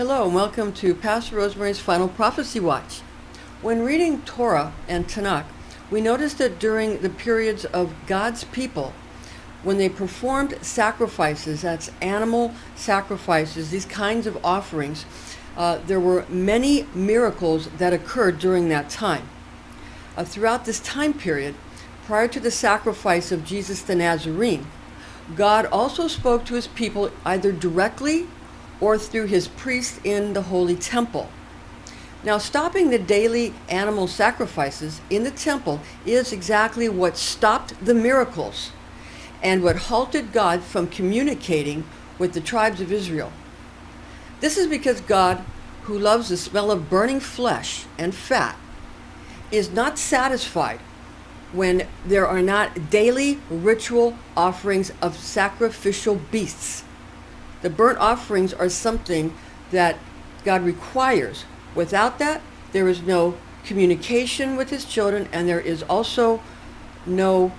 Hello and welcome to Pastor Rosemary's Final Prophecy Watch. When reading Torah and Tanakh, we noticed that during the periods of God's people, when they performed sacrifices, that's animal sacrifices, these kinds of offerings, there were many miracles that occurred during that time. Throughout this time period, prior to the sacrifice of Jesus the Nazarene, God also spoke to his people either directly or through his priests in the holy temple. Now, stopping the daily animal sacrifices in the temple is exactly what stopped the miracles and what halted God from communicating with the tribes of Israel. This is because God, who loves the smell of burning flesh and fat, is not satisfied when there are not daily ritual offerings of sacrificial beasts. The burnt offerings are something that God requires. Without that, there is no communication with his children, and there is also no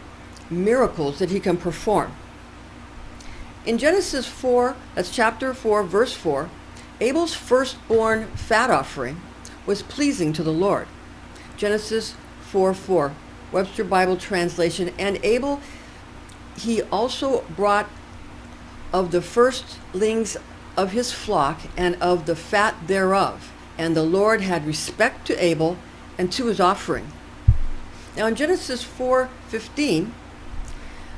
miracles that he can perform. In Genesis 4, that's chapter 4, verse 4, Abel's firstborn fat offering was pleasing to the Lord. Genesis 4:4, Webster Bible translation. And Abel, he also brought of the firstlings of his flock and of the fat thereof. And the Lord had respect to Abel and to his offering. Now in Genesis 4:15,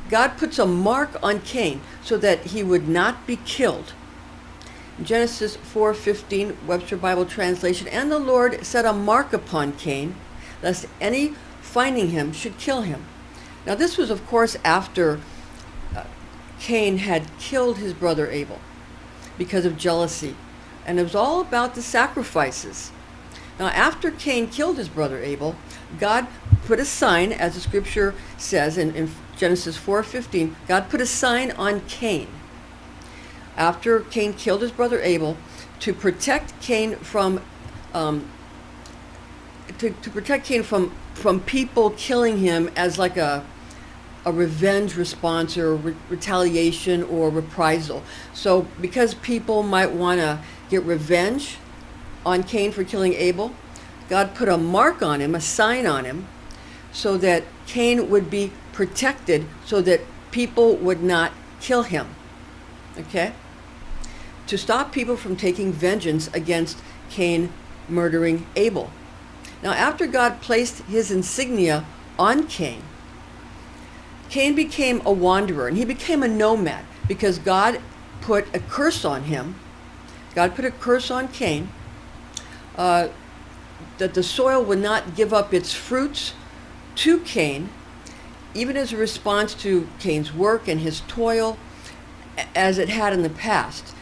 God puts a mark on Cain so that he would not be killed. In Genesis 4:15, Webster Bible translation, and the Lord set a mark upon Cain, lest any finding him should kill him. Now this was, of course, after Cain had killed his brother Abel because of jealousy. And it was all about the sacrifices. Now, after Cain killed his brother Abel, God put a sign, as the scripture says in Genesis 4:15, God put a sign on Cain. After Cain killed his brother Abel, to protect Cain from from people killing him as like a revenge response or retaliation or reprisal. So because people might want to get revenge on Cain for killing Abel, God put a mark on him, a sign on him, so that Cain would be protected, so that people would not kill him. Okay? To stop people from taking vengeance against Cain murdering Abel. Now, after God placed his insignia on Cain, Cain became a wanderer, and he became a nomad because God put a curse on him. God put a curse on Cain, that the soil would not give up its fruits to Cain, even as a response to Cain's work and his toil, as it had in the past.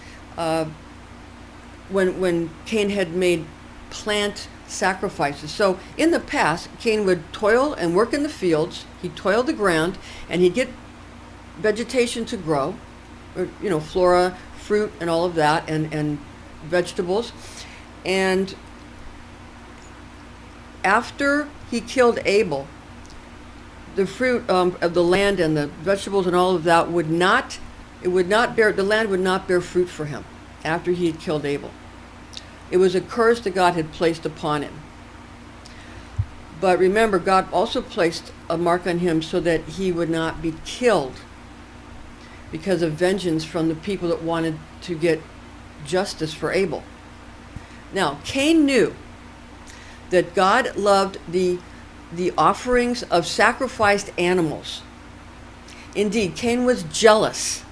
When Cain had made plant sacrifices. So in the past, Cain would toil and work in the fields. He'd toil the ground, and he'd get vegetation to grow, or, flora, fruit, and all of that, and vegetables. And after he killed Abel, the fruit of the land and the vegetables and all of that the land would not bear fruit for him after he had killed Abel. It was a curse that God had placed upon him. But remember, God also placed a mark on him so that he would not be killed because of vengeance from the people that wanted to get justice for Abel. Now, Cain knew that God loved the offerings of sacrificed animals. Indeed, Cain was jealous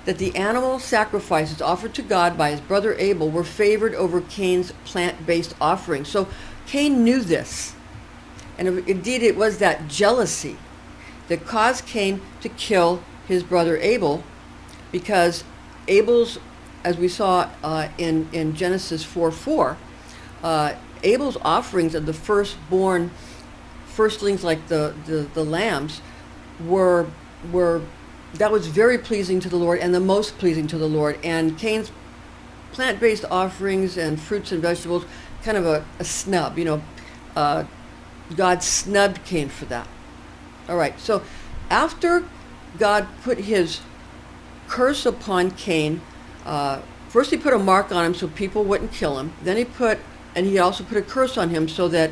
that the animal sacrifices offered to God by his brother Abel were favored over Cain's plant-based offerings. So Cain knew this. And indeed, it was that jealousy that caused Cain to kill his brother Abel, because Abel's, as we saw in Genesis 4:4, Abel's offerings of the firstlings like the lambs were that was very pleasing to the Lord and the most pleasing to the Lord. And Cain's plant-based offerings and fruits and vegetables, kind of a snub, God snubbed Cain for that. All right, so after God put his curse upon Cain First he put a mark on him so people wouldn't kill him. Then he also put a curse on him so that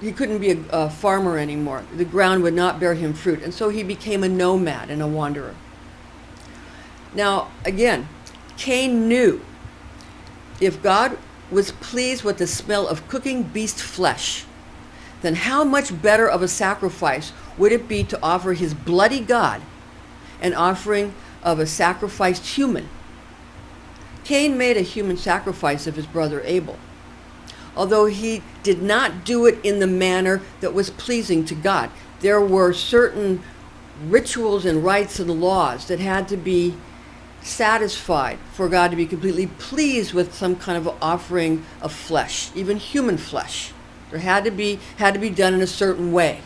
he couldn't be a farmer anymore. The ground would not bear him fruit. And so he became a nomad and a wanderer. Now, again, Cain knew if God was pleased with the smell of cooking beast flesh, then how much better of a sacrifice would it be to offer his bloody God an offering of a sacrificed human? Cain made a human sacrifice of his brother Abel, although he did not do it in the manner that was pleasing to God. There were certain rituals and rites and laws that had to be satisfied for God to be completely pleased with some kind of offering of flesh, even human flesh. There had to be done in a certain way.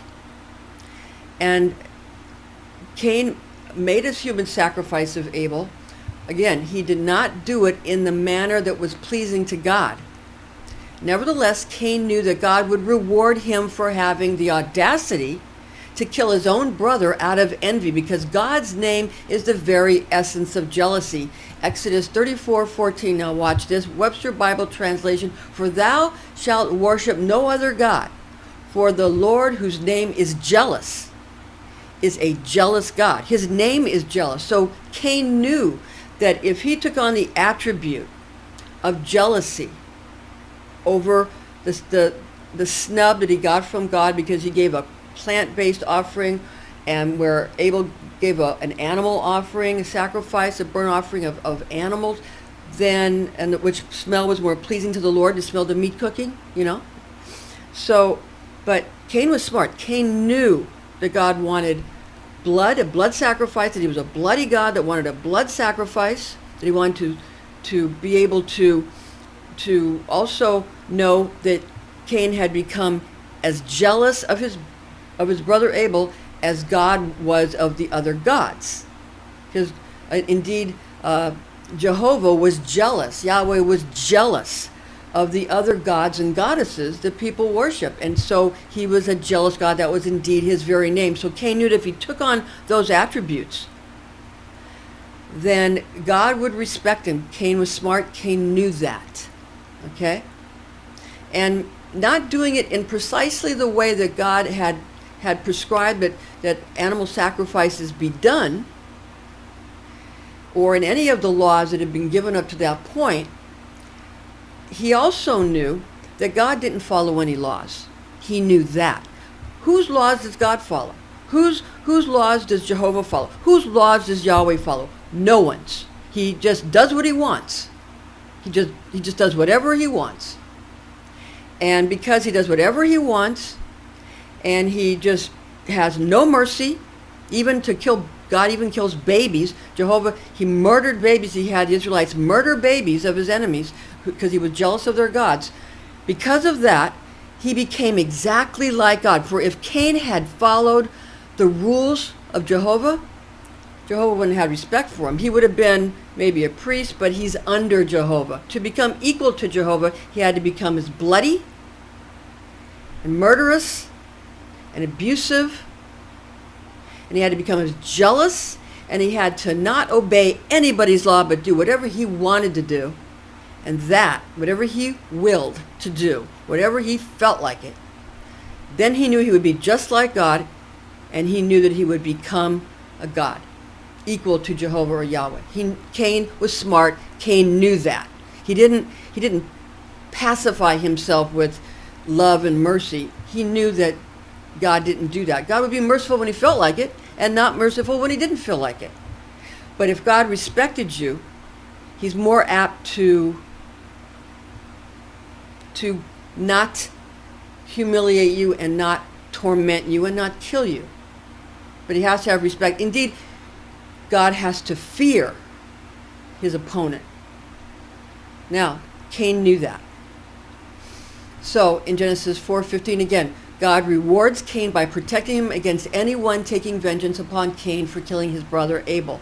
And Cain made his human sacrifice of Abel. Again, he did not do it in the manner that was pleasing to God. Nevertheless, Cain knew that God would reward him for having the audacity to kill his own brother out of envy, because God's name is the very essence of jealousy. Exodus 34:14. Now watch this. Webster Bible translation. For thou shalt worship no other God, for the Lord, whose name is jealous, is a jealous God. His name is jealous. So Cain knew that if he took on the attribute of jealousy over the snub that he got from God because he gave a plant-based offering, and where Abel gave an animal offering, a sacrifice, a burnt offering of animals, then, and which smell was more pleasing to the Lord, to smell the meat cooking, So, but Cain was smart. Cain knew that God wanted blood, a blood sacrifice, that he was a bloody God that wanted a blood sacrifice, that he wanted to be able to also know that Cain had become as jealous of his brother Abel as God was of the other gods. Because indeed, Jehovah was jealous. Yahweh was jealous of the other gods and goddesses that people worship. And so he was a jealous God. That was indeed his very name. So Cain knew that if he took on those attributes, then God would respect him. Cain was smart. Cain knew that. Okay? And not doing it in precisely the way that God had prescribed that animal sacrifices be done, or in any of the laws that had been given up to that point, he also knew that God didn't follow any laws. He knew that. Whose laws does God follow? Whose laws does Jehovah follow? Whose laws does Yahweh follow? No one's. He just does what he wants. He just does whatever he wants. And because he does whatever he wants, and he just has no mercy, even to kill, God even kills babies. Jehovah, he murdered babies. He had the Israelites murder babies of his enemies because he was jealous of their gods. Because of that, he became exactly like God. For if Cain had followed the rules of Jehovah, Jehovah wouldn't have respect for him. He would have been maybe a priest, but he's under Jehovah. To become equal to Jehovah, he had to become as bloody and murderous and abusive, and he had to become as jealous, and he had to not obey anybody's law but do whatever he wanted to do, and that, whatever he willed to do, whatever he felt like it. Then he knew he would be just like God, and he knew that he would become a God, equal to Jehovah or Yahweh. Cain was smart. Cain knew that. He didn't pacify himself with love and mercy. He knew that God didn't do that. God would be merciful when he felt like it, and not merciful when he didn't feel like it. But if God respected you, he's more apt to not humiliate you and not torment you and not kill you. But he has to have respect. Indeed, God has to fear his opponent. Now, Cain knew that. So in Genesis 4:15 again, God rewards Cain by protecting him against anyone taking vengeance upon Cain for killing his brother Abel.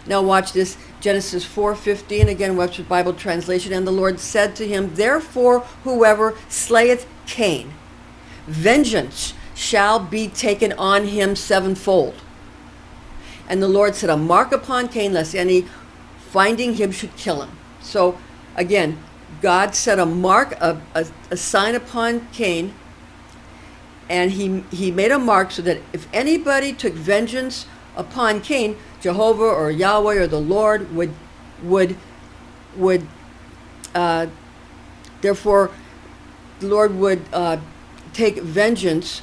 Now watch this, Genesis 4:15, again Webster's Bible translation. And the Lord said to him, therefore whoever slayeth Cain, vengeance shall be taken on him sevenfold. And the Lord set a mark upon Cain, lest any finding him should kill him. So again, God set a mark, a sign upon Cain, and he made a mark so that if anybody took vengeance upon Cain, Jehovah or Yahweh or the Lord would therefore the Lord would take vengeance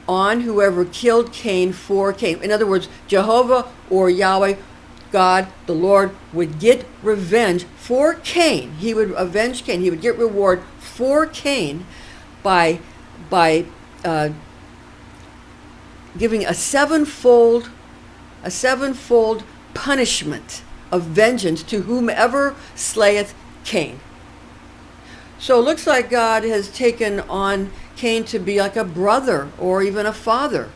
on whoever killed Cain for Cain. In other words, Jehovah or Yahweh, God, the Lord, would get revenge for Cain. He would avenge Cain. He would get reward for Cain by giving a sevenfold punishment of vengeance to whomever slayeth Cain. So it looks like God has taken on Cain to be like a brother or even a father,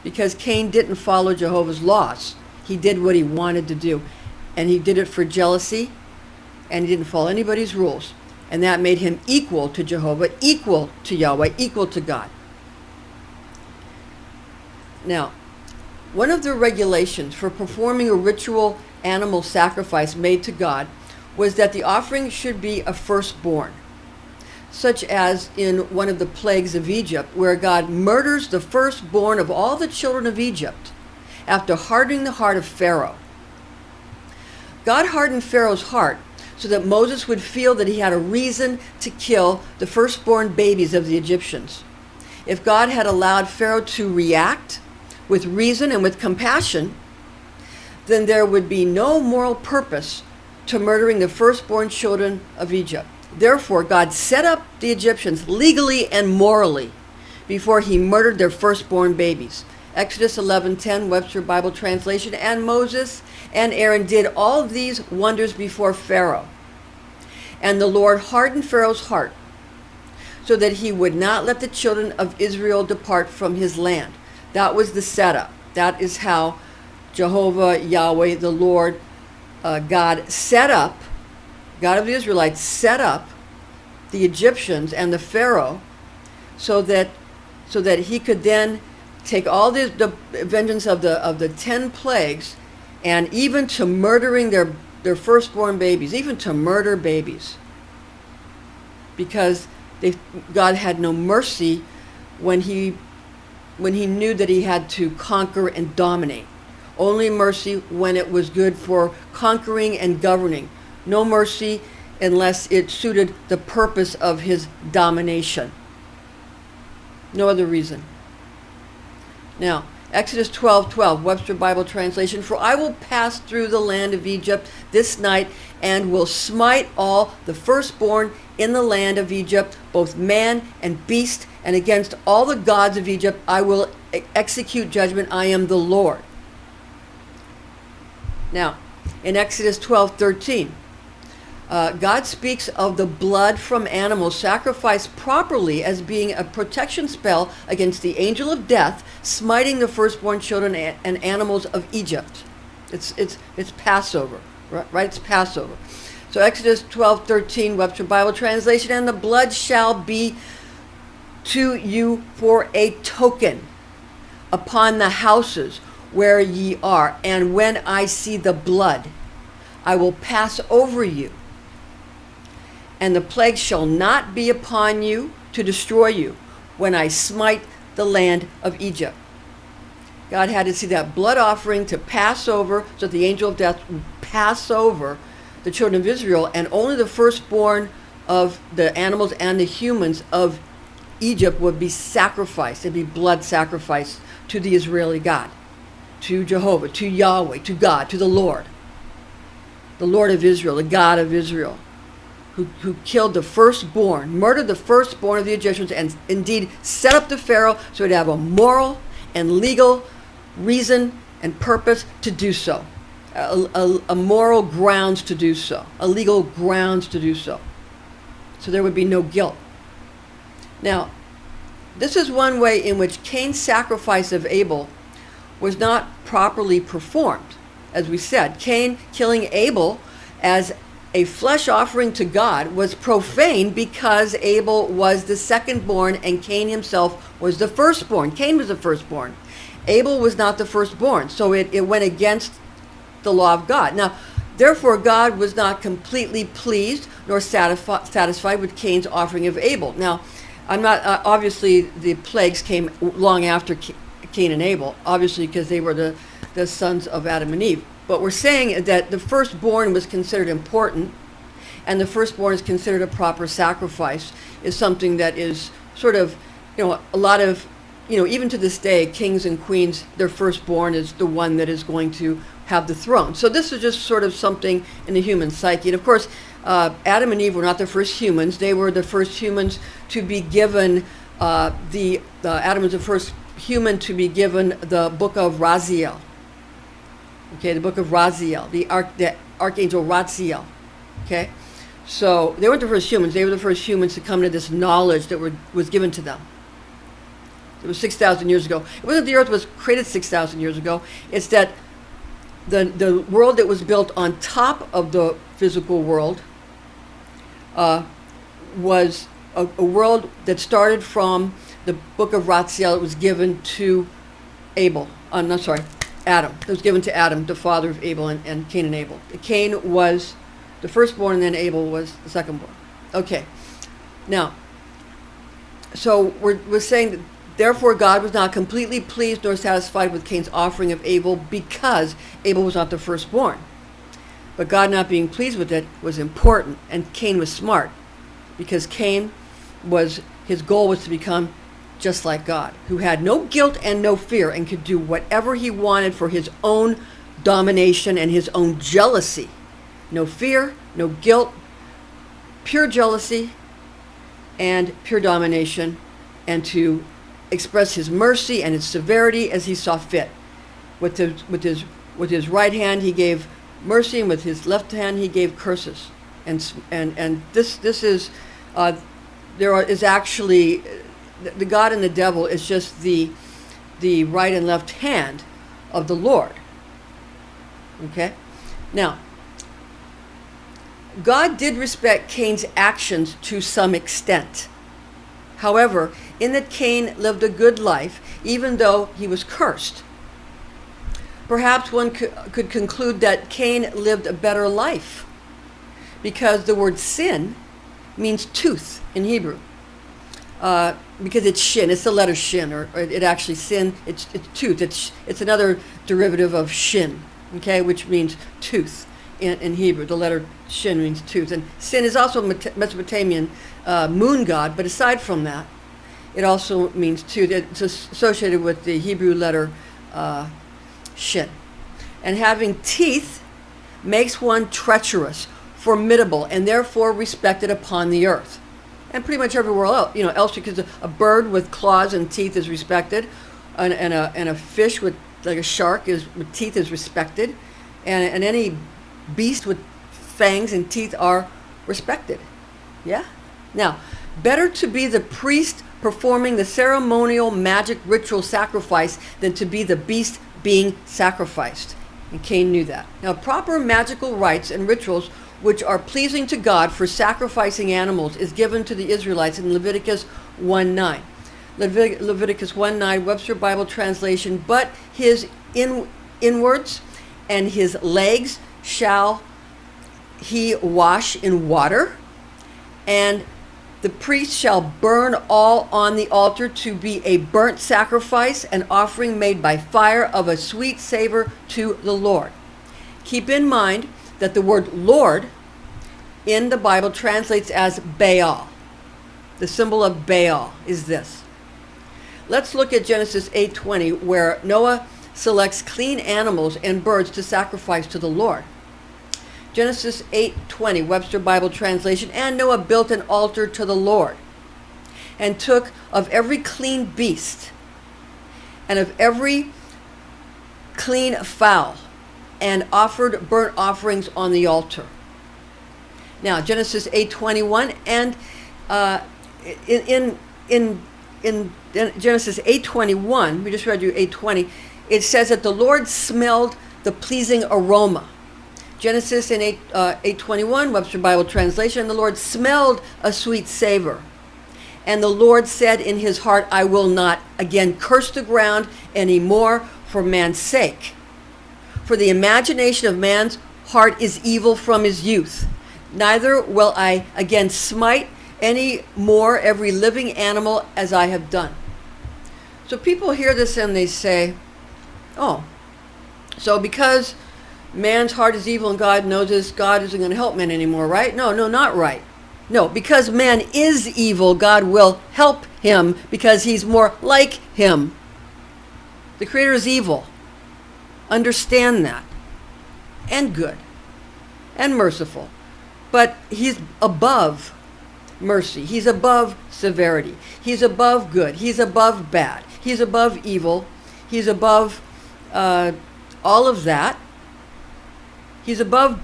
because Cain didn't follow Jehovah's laws. He did what he wanted to do, and he did it for jealousy, and he didn't follow anybody's rules, and that made him equal to Jehovah, equal to Yahweh, equal to God. Now, one of the regulations for performing a ritual animal sacrifice made to God was that the offering should be a firstborn, such as in one of the plagues of Egypt, where God murders the firstborn of all the children of Egypt after hardening the heart of Pharaoh. God hardened Pharaoh's heart so that Moses would feel that he had a reason to kill the firstborn babies of the Egyptians. If God had allowed Pharaoh to react with reason and with compassion, then there would be no moral purpose to murdering the firstborn children of Egypt. Therefore, God set up the Egyptians legally and morally before he murdered their firstborn babies. Exodus 11:10, Webster Bible Translation. And Moses and Aaron did all these wonders before Pharaoh. And the Lord hardened Pharaoh's heart so that he would not let the children of Israel depart from his land. That was the setup. That is how Jehovah, Yahweh, the Lord, God set up, God of the Israelites set up the Egyptians and the Pharaoh so that he could then take all the vengeance of the 10 plagues, and even to murdering their firstborn babies, even to murder babies, because God had no mercy when he knew that he had to conquer and dominate. Only mercy when it was good for conquering and governing. No mercy unless it suited the purpose of his domination. No other reason. Now, Exodus 12:12, Webster Bible Translation. For I will pass through the land of Egypt this night, and will smite all the firstborn in the land of Egypt, both man and beast, and against all the gods of Egypt I will execute judgment. I am the Lord. Now, in Exodus 12:13, God speaks of the blood from animals sacrificed properly as being a protection spell against the angel of death smiting the firstborn children and animals of Egypt. It's Passover, right? It's Passover. So Exodus 12:13, Webster Bible Translation. And the blood shall be to you for a token upon the houses where ye are, and when I see the blood, I will pass over you, and the plague shall not be upon you to destroy you when I smite the land of Egypt. God had to see that blood offering to pass over, so that the angel of death would pass over the children of Israel, and only the firstborn of the animals and the humans of Egypt would be sacrificed. It'd be blood sacrificed to the Israeli God, to Jehovah, to Yahweh, to God, to the Lord of Israel, the God of Israel, who killed the firstborn, murdered the firstborn of the Egyptians, and indeed set up the Pharaoh so he'd have a moral and legal reason and purpose to do so, a moral grounds to do so, a legal grounds to do so. So there would be no guilt. Now, this is one way in which Cain's sacrifice of Abel was not properly performed. As we said, Cain killing Abel as a flesh offering to God was profane because Abel was the secondborn and Cain himself was the firstborn. Cain was the firstborn. Abel was not the firstborn, so it went against the law of God. Now, Therefore, God was not completely pleased nor satisfied with Cain's offering of Abel. Now, I'm not, obviously, the plagues came long after Cain and Abel, obviously, because they were the sons of Adam and Eve. But we're saying that the firstborn was considered important, and the firstborn is considered a proper sacrifice, is something that is sort of, a lot of, even to this day, kings and queens, their firstborn is the one that is going to have the throne. So this is just sort of something in the human psyche. And of course, Adam and Eve were not the first humans. They were the first humans to be given, Adam was the first human to be given the book of Raziel. Okay, the book of Raziel, the archangel Raziel. Okay, so they weren't the first humans. They were the first humans to come to this knowledge that was given to them. It was 6,000 years ago. It wasn't the earth was created 6,000 years ago. It's that the world that was built on top of the physical world was a world that started from the book of Raziel. It was given to Adam. It was given to Adam, the father of Abel and Cain and Abel. Cain was the firstborn, and then Abel was the secondborn. Okay. Now, so we're saying that therefore God was not completely pleased nor satisfied with Cain's offering of Abel because Abel was not the firstborn. But God not being pleased with it was important, and Cain was smart because his goal was to become just like God, who had no guilt and no fear and could do whatever he wanted for his own domination and his own jealousy. No fear, no guilt, pure jealousy and pure domination, and to express his mercy and his severity as he saw fit. With his right hand he gave mercy, and with his left hand he gave curses. And this is there is actually the God and the devil is just the right and left hand of the Lord. Okay? Now, God did respect Cain's actions to some extent. However, in that Cain lived a good life, even though he was cursed. Perhaps one could conclude that Cain lived a better life, because the word sin means tooth in Hebrew. Because it's shin, it's the letter shin, or it actually sin, it's tooth. It's another derivative of shin, okay, which means tooth in Hebrew. The letter shin means tooth. And sin is also a Mesopotamian moon god, but aside from that, it also means tooth. It's associated with the Hebrew letter shin. And having teeth makes one treacherous, formidable, and therefore respected upon the earth. And pretty much everywhere else, because a bird with claws and teeth is respected, and a fish with, like a shark, with teeth is respected, and any beast with fangs and teeth are respected. Yeah? Now, better to be the priest performing the ceremonial magic ritual sacrifice than to be the beast being sacrificed. And Cain knew that. Now, proper magical rites and rituals which are pleasing to God for sacrificing animals is given to the Israelites in Leviticus 1:9. Leviticus 1:9, Webster Bible translation, but his inwards and his legs shall he wash in water, and the priest shall burn all on the altar to be a burnt sacrifice, an offering made by fire of a sweet savor to the Lord. Keep in mind that the word Lord in the Bible translates as Baal. The symbol of Baal is this. Let's look at Genesis 8:20, where Noah selects clean animals and birds to sacrifice to the Lord. Genesis 8:20, Webster Bible translation, and Noah built an altar to the Lord, and took of every clean beast, and of every clean fowl, and offered burnt offerings on the altar. Now, Genesis 8:21, and in Genesis 8:21, we just read you 8:20, it says that the Lord smelled the pleasing aroma. Genesis in 8:21, Webster Bible translation, the Lord smelled a sweet savor. And the Lord said in his heart, I will not again curse the ground anymore for man's sake. For the imagination of man's heart is evil from his youth. Neither will I again smite any more every living animal as I have done. So people hear this and they say, oh, so because man's heart is evil and God knows this, God isn't going to help man anymore, right? No, not right. No, because man is evil, God will help him because he's more like him. The Creator is evil. Understand that. And good. And merciful. But he's above mercy. He's above severity. He's above good. He's above bad. He's above evil. He's above all of that. He's above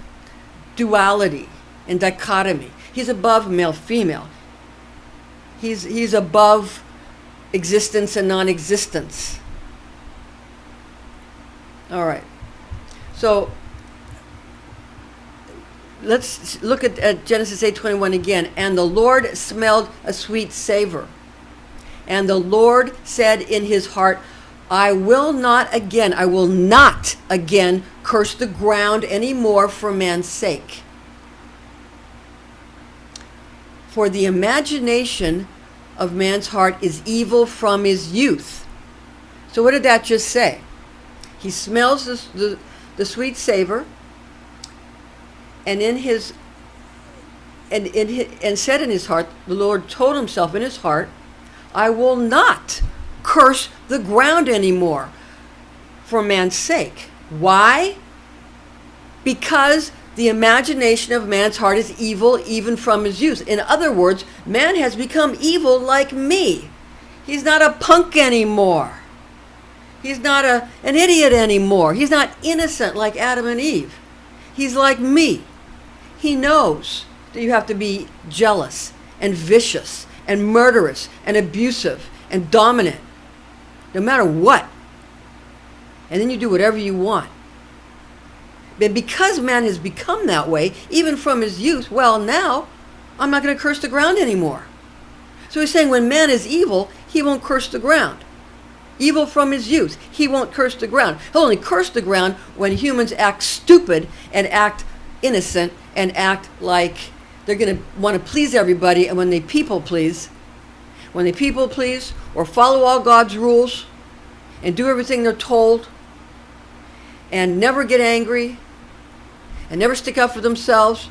duality and dichotomy. He's above male-female. He's above existence and non-existence. All right. So let's look at Genesis 8:21 again. And the Lord smelled a sweet savor. And the Lord said in his heart, I will not again curse the ground anymore for man's sake. For the imagination of man's heart is evil from his youth. So what did that just say? He smells the sweet savor, and said in his heart, the Lord told himself in his heart, I will not curse the ground anymore for man's sake. Why? Because the imagination of man's heart is evil even from his youth. In other words, man has become evil like me. He's not a punk anymore. He's not an idiot anymore. He's not innocent like Adam and Eve. He's like me. He knows that you have to be jealous and vicious and murderous and abusive and dominant, no matter what. And then you do whatever you want. But because man has become that way, even from his youth, well, now I'm not going to curse the ground anymore. So he's saying when man is evil, he won't curse the ground. Evil from his youth, he won't curse the ground. He'll only curse the ground when humans act stupid and act innocent and act like they're going to want to please everybody, and when they people please or follow all God's rules and do everything they're told and never get angry and never stick up for themselves,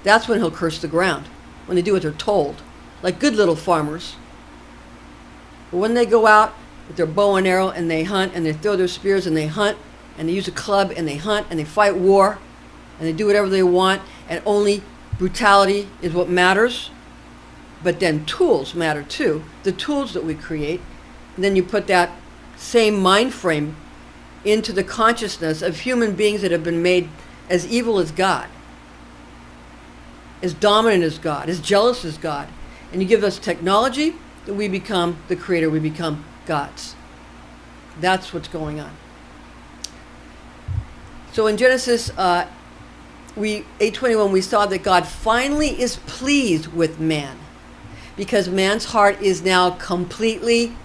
that's when he'll curse the ground, when they do what they're told, like good little farmers. But when they go out with their bow and arrow and they hunt and they throw their spears and they hunt and they use a club and they hunt and they fight war and they do whatever they want and only brutality is what matters, but then tools matter too, the tools that we create, and then you put that same mind frame into the consciousness of human beings that have been made as evil as God, as dominant as God, as jealous as God, and you give us technology, that we become the Creator, we become gods. That's what's going on. So in Genesis 8:21, we saw that God finally is pleased with man because man's heart is now completely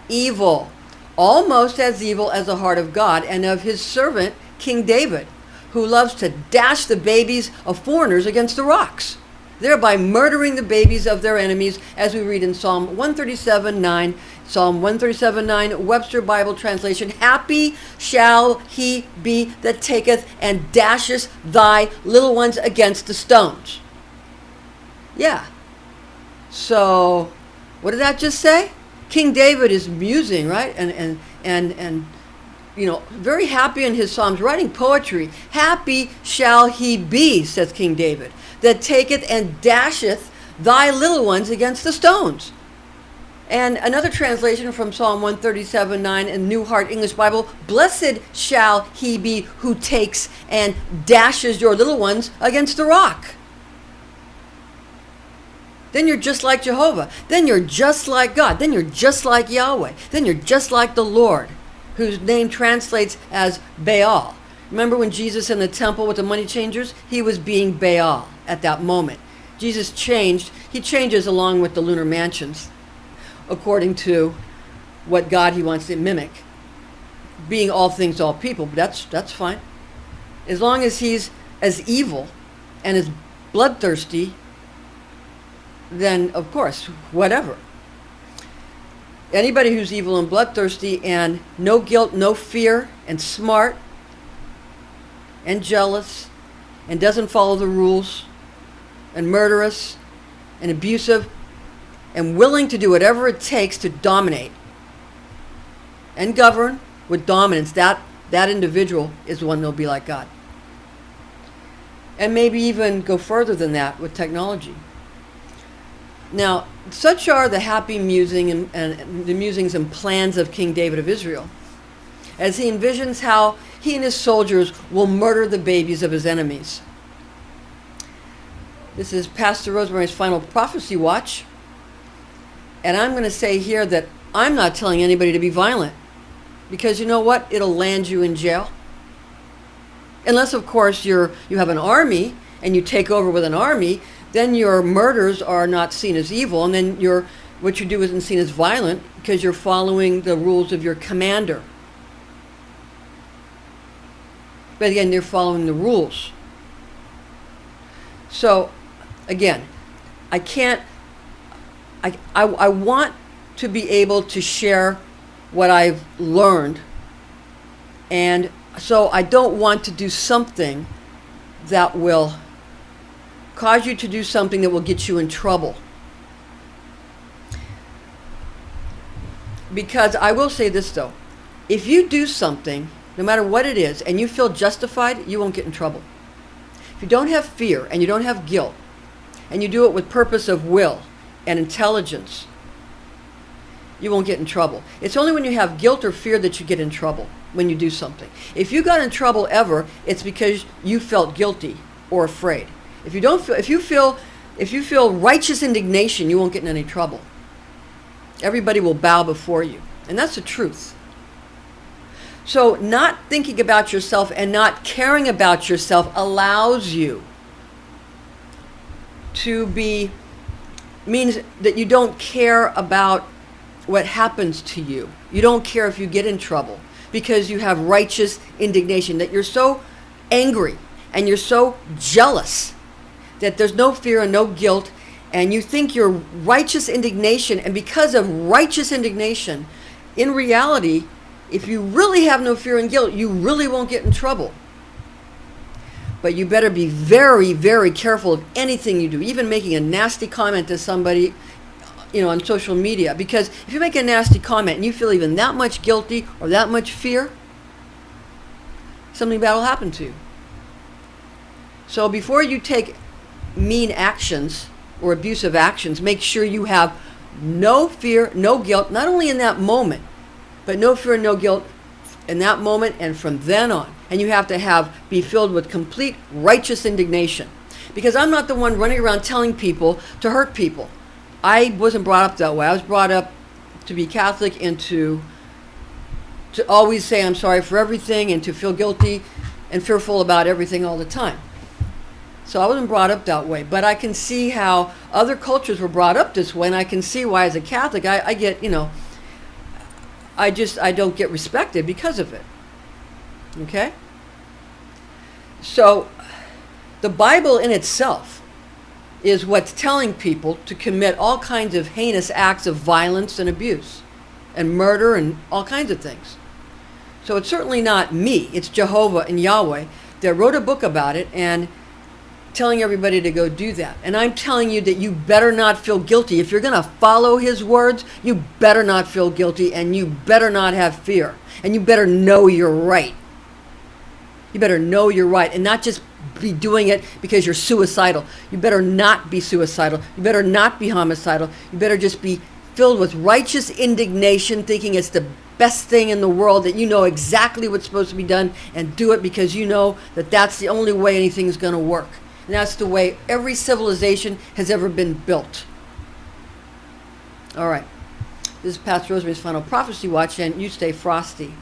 evil, almost as evil as the heart of God and of his servant, King David, who loves to dash the babies of foreigners against the rocks, thereby murdering the babies of their enemies, as we read in Psalm 137:9, Psalm 137:9, Webster Bible translation, happy shall he be that taketh and dasheth thy little ones against the stones. Yeah. So, what did that just say? King David is musing, right? And you know, very happy in his Psalms, writing poetry. Happy shall he be, says King David, that taketh and dasheth thy little ones against the stones. And another translation from Psalm 137:9 in New Heart English Bible, blessed shall he be who takes and dashes your little ones against the rock. Then you're just like Jehovah. Then you're just like God. Then you're just like Yahweh. Then you're just like the Lord, whose name translates as Baal. Remember when Jesus in the temple with the money changers? He was being Baal at that moment. Jesus changed. He changes along with the lunar mansions, according to what God he wants to mimic. Being all things, all people. But that's fine. As long as he's as evil and as bloodthirsty, then of course, whatever. Anybody who's evil and bloodthirsty and no guilt, no fear, and smart and jealous and doesn't follow the rules and murderous and abusive and willing to do whatever it takes to dominate and govern with dominance, that individual is the one that'll be like God. And maybe even go further than that with technology. Now, such are the happy musing and the musings and plans of King David of Israel, as he envisions how he and his soldiers will murder the babies of his enemies. This is Pastor Rosemary's Final Prophecy Watch. And I'm going to say here that I'm not telling anybody to be violent, because you know what? It'll land you in jail. Unless, of course, you have an army and you take over with an army, then your murders are not seen as evil, and then what you do isn't seen as violent because you're following the rules of your commander. But again, you're following the rules. So, again, I want to be able to share what I've learned, and so I don't want to do something that will cause you to do something that will get you in trouble. Because I will say this though, if you do something, no matter what it is, and you feel justified, you won't get in trouble. If you don't have fear and you don't have guilt, and you do it with purpose of will and intelligence, you won't get in trouble. It's only when you have guilt or fear that you get in trouble, when you do something. If you got in trouble ever, it's because you felt guilty or afraid. If you feel righteous indignation, you won't get in any trouble. Everybody will bow before you. And that's the truth. So not thinking about yourself and not caring about yourself allows you to means that you don't care about what happens to you. You don't care if you get in trouble because you have righteous indignation, that you're so angry and you're so jealous that there's no fear and no guilt, and you think your righteous indignation, and because of righteous indignation, in reality, if you really have no fear and guilt, you really won't get in trouble. But you better be very, very careful of anything you do, even making a nasty comment to somebody, on social media. Because if you make a nasty comment and you feel even that much guilty or that much fear, something bad will happen to you. So before you take mean actions or abusive actions, make sure you have no fear, no guilt, not only in that moment, but no fear and no guilt in that moment and from then on. And you have to be filled with complete righteous indignation. Because I'm not the one running around telling people to hurt people. I wasn't brought up that way. I was brought up to be Catholic and to always say I'm sorry for everything and to feel guilty and fearful about everything all the time. So I wasn't brought up that way, but I can see how other cultures were brought up this way, and I can see why as a Catholic I get, I don't get respected because of it. Okay? So the Bible in itself is what's telling people to commit all kinds of heinous acts of violence and abuse and murder and all kinds of things. So it's certainly not me, it's Jehovah and Yahweh that wrote a book about it and telling everybody to go do that. And I'm telling you that you better not feel guilty. If you're going to follow his words, you better not feel guilty, and you better not have fear. And you better know you're right. You better know you're right and not just be doing it because you're suicidal. You better not be suicidal. You better not be homicidal. You better just be filled with righteous indignation, thinking it's the best thing in the world, that you know exactly what's supposed to be done, and do it because you know that that's the only way anything's going to work. And that's the way every civilization has ever been built. All right. This is Pastor Rosemary's Final Prophecy Watch, and you stay frosty.